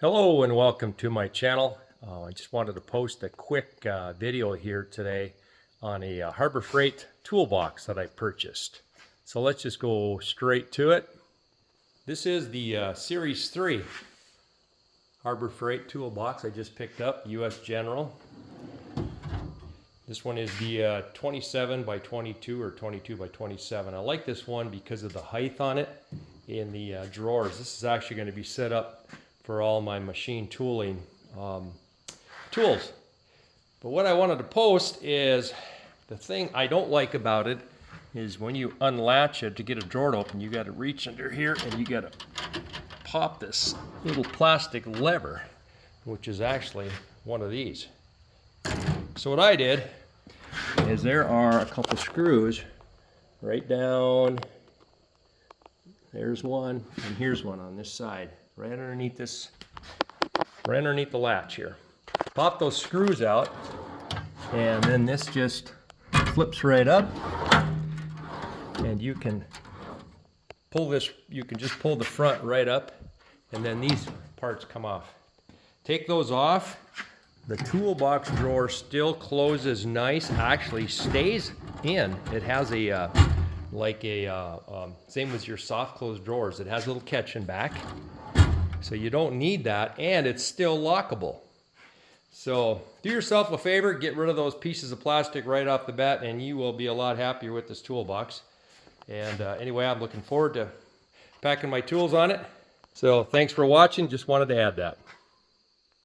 Hello and welcome to my channel. I just wanted to post a quick video here today on a Harbor Freight toolbox that I purchased. So let's just go straight to it. This is the Series 3 Harbor Freight toolbox I just picked up, US General. This one is the 27 by 22 or 22 by 27. I like this one because of the height on it in the drawers. This is actually going to be set up for all my machine tooling tools. But what I wanted to post is the thing I don't like about it is when you unlatch it to get a drawer to open, you got to reach under here and you got to pop this little plastic lever, which is actually one of these. So what I did is there are a couple screws right down. There's one, and here's one on this side, right underneath this, right underneath the latch here. Pop those screws out, and then this just flips right up, and you can pull this, you can just pull the front right up, and then these parts come off. Take those off. The toolbox drawer still closes nice, actually stays in. It has a, same as your soft close drawers, it has a little catch in back. So you don't need that, and it's still lockable. So do yourself a favor, get rid of those pieces of plastic right off the bat, and you will be a lot happier with this toolbox. And anyway, I'm looking forward to packing my tools on it. So thanks for watching, just wanted to add that.